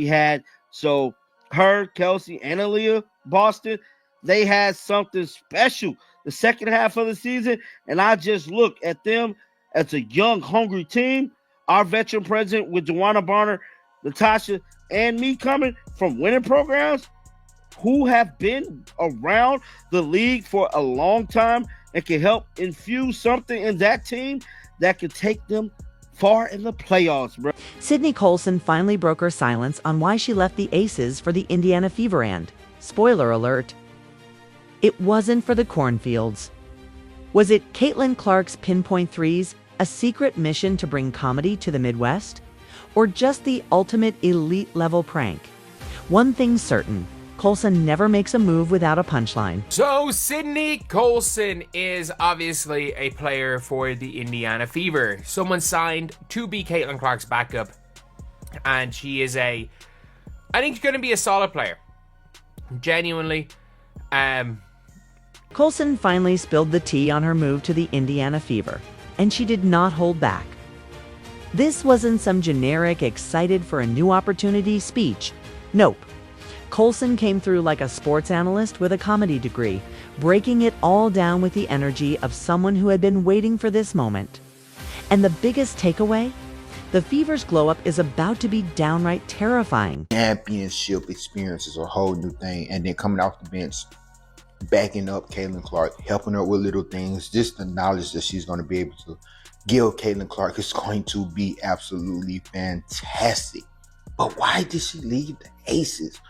he had. So her, Kelsey, and Aaliyah Boston, they had something special the second half of the season. And I just look at them as a young, hungry team. Our veteran president with Joanna Barner, Natasha, and me coming from winning programs who have been around the league for a long time and can help infuse something in that team that could take them far in the playoffs, bro. Sydney Colson finally broke her silence on why she left the Aces for the Indiana Fever, and, spoiler alert, it wasn't for the cornfields. Was it Caitlin Clark's pinpoint threes, a secret mission to bring comedy to the Midwest? Or just the ultimate elite-level prank? One thing's certain, Colson never makes a move without a punchline. So Sydney Colson is obviously a player for the Indiana Fever. Someone signed to be Caitlin Clark's backup. And she is I think she's going to be a solid player. Genuinely. Colson finally spilled the tea on her move to the Indiana Fever, and she did not hold back. This wasn't some generic, excited for a new opportunity speech. Nope. Colson came through like a sports analyst with a comedy degree, breaking it all down with the energy of someone who had been waiting for this moment. And the biggest takeaway? The Fever's glow-up is about to be downright terrifying. Championship experience is a whole new thing, and then coming off the bench, backing up Caitlin Clark, helping her with little things, just the knowledge that she's going to be able to give Caitlin Clark is going to be absolutely fantastic. But why did she leave the Aces?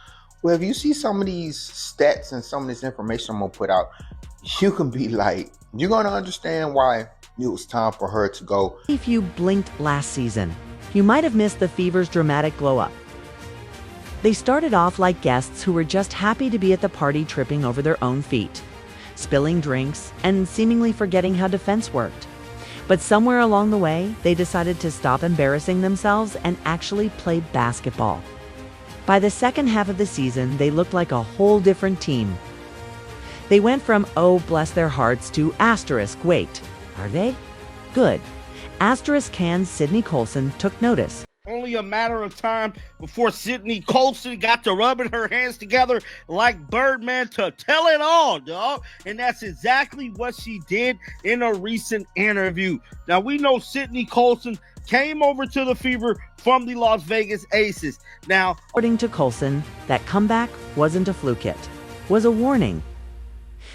Well, if you see some of these stats and some of this information I'm going to put out, you can be like, you're going to understand why it was time for her to go. If you blinked last season, you might have missed the Fever's dramatic glow-up. They started off like guests who were just happy to be at the party, tripping over their own feet, spilling drinks, and seemingly forgetting how defense worked. But somewhere along the way, they decided to stop embarrassing themselves and actually play basketball. By the second half of the season, they looked like a whole different team. They went from, oh, bless their hearts, to asterisk, wait, are they? Good. Asterisk can Sydney Colson took notice. Only a matter of time before Sydney Colson got to rubbing her hands together like Birdman to tell it all, dog. And that's exactly what she did in a recent interview. Now, we know Sydney Colson came over to the Fever from the Las Vegas Aces. Now, according to Colson, that comeback wasn't a fluke hit, was a warning.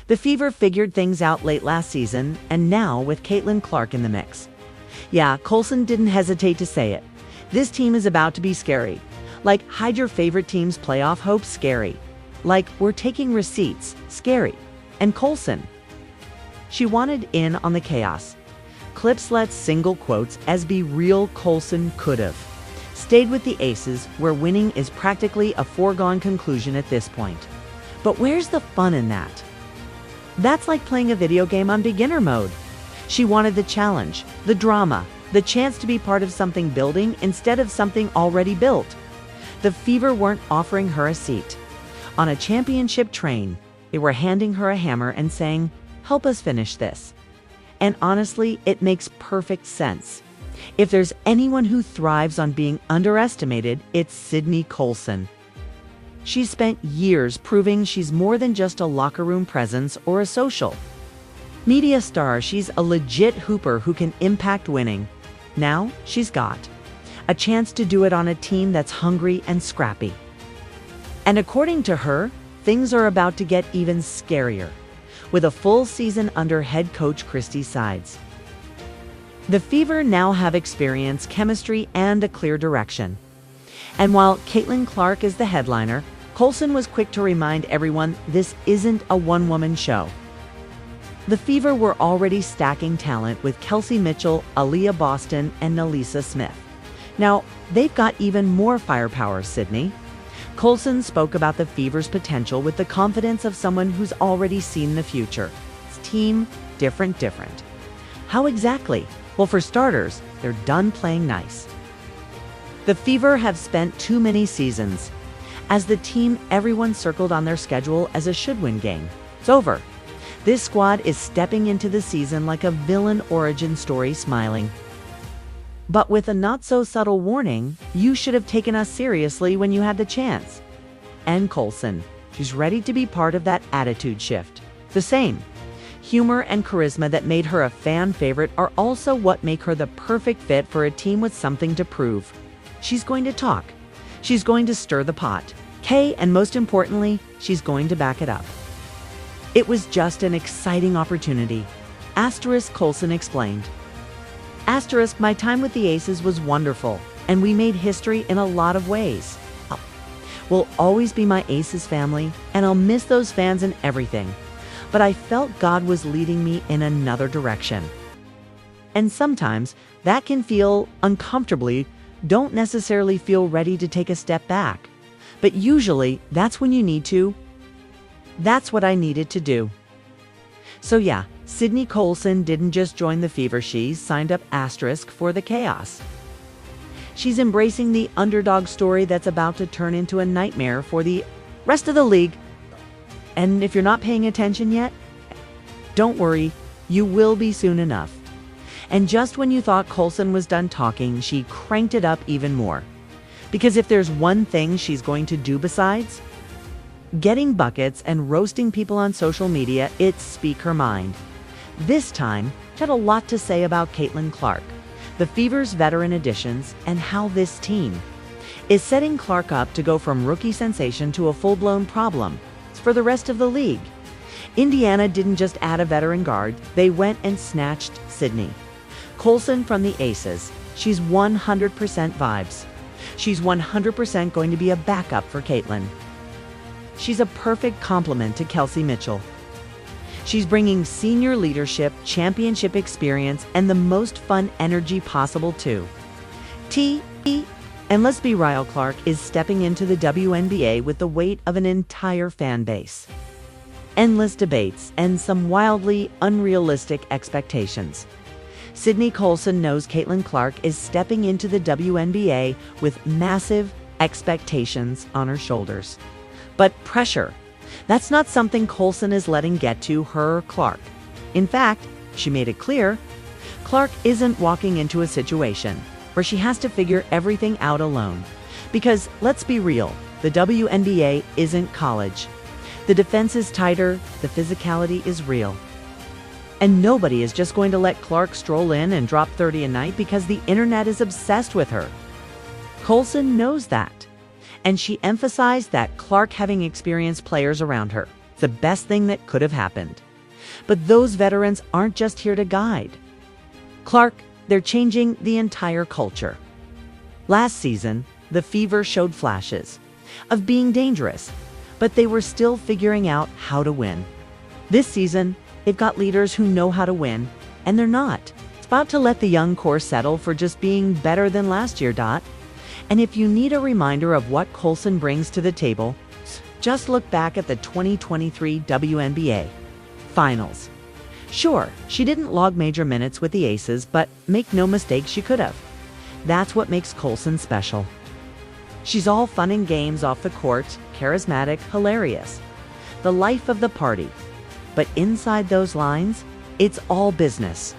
The Fever figured things out late last season, and now with Caitlin Clark in the mix. Yeah, Colson didn't hesitate to say it. This team is about to be scary. Like, hide your favorite team's playoff hopes, scary. Like, we're taking receipts, scary. And Colson, she wanted in on the chaos. Clips let single quotes as be real. Colson could've stayed with the Aces, where winning is practically a foregone conclusion at this point. But where's the fun in that? That's like playing a video game on beginner mode. She wanted the challenge, the drama, the chance to be part of something building instead of something already built. The Fever weren't offering her a seat on a championship train. They were handing her a hammer and saying, help us finish this. And honestly, it makes perfect sense. If there's anyone who thrives on being underestimated, it's Sydney Colson. She's spent years proving she's more than just a locker room presence or a social media star. She's a legit hooper who can impact winning. Now she's got a chance to do it on a team that's hungry and scrappy. And according to her, things are about to get even scarier, with a full season under head coach Christie's sides. The Fever now have experience, chemistry, and a clear direction. And while Caitlin Clark is the headliner, Colson was quick to remind everyone this isn't a one-woman show. The Fever were already stacking talent with Kelsey Mitchell, Aaliyah Boston, and Nalisa Smith. Now, they've got even more firepower, Sydney. Colson spoke about the Fever's potential with the confidence of someone who's already seen the future. It's team, different. How exactly? Well, for starters, they're done playing nice. The Fever have spent too many seasons. As the team, everyone circled on their schedule as a should-win game. It's over. This squad is stepping into the season like a villain origin story, smiling. but with a not-so-subtle warning, you should have taken us seriously when you had the chance. And Colson, she's ready to be part of that attitude shift. The same humor and charisma that made her a fan favorite are also what make her the perfect fit for a team with something to prove. She's going to talk. She's going to stir the pot. And most importantly, she's going to back it up. It was just an exciting opportunity. Colson explained. My time with the Aces was wonderful, and we made history in a lot of ways. We'll always be my Aces family, and I'll miss those fans and everything. But I felt God was leading me in another direction. And sometimes that can feel uncomfortably, don't necessarily feel ready to take a step back. But usually that's when you need to. That's what I needed to do. So yeah, Sydney Colson didn't just join the Fever, she signed up for the chaos. She's embracing the underdog story that's about to turn into a nightmare for the rest of the league. And if you're not paying attention yet, don't worry, you will be soon enough. And just when you thought Colson was done talking, she cranked it up even more. Because if there's one thing she's going to do besides getting buckets and roasting people on social media, it's speak her mind. This time, she had a lot to say about Caitlin Clark, the Fever's veteran additions, and how this team is setting Clark up to go from rookie sensation to a full-blown problem for the rest of the league. Indiana didn't just add a veteran guard, they went and snatched Sydney Colson from the Aces. She's 100% vibes. She's 100% going to be a backup for Caitlin. She's a perfect complement to Kelsey Mitchell. She's bringing senior leadership, championship experience, and the most fun energy possible too. And let's be real, Clark is stepping into the WNBA with the weight of an entire fan base. Endless debates and some wildly unrealistic expectations. Sydney Colson knows Caitlin Clark is stepping into the WNBA with massive expectations on her shoulders. But pressure, that's not something Colson is letting get to her, Clark. In fact, she made it clear, Clark isn't walking into a situation where she has to figure everything out alone. Because let's be real, the WNBA isn't college. The defense is tighter, the physicality is real. And nobody is just going to let Clark stroll in and drop 30 a night because the internet is obsessed with her. Colson knows that. And she emphasized that Clark having experienced players around her, the best thing that could have happened. But those veterans aren't just here to guide. Clark, they're changing the entire culture. Last season, the Fever showed flashes of being dangerous, but they were still figuring out how to win. This season, they've got leaders who know how to win, and they're not. It's about to let the young core settle for just being better than last year, And if you need a reminder of what Colson brings to the table, just look back at the 2023 WNBA Finals. Sure, she didn't log major minutes with the Aces, but make no mistake, she could have. That's what makes Colson special. She's all fun and games off the court, charismatic, hilarious. The life of the party. But inside those lines, it's all business.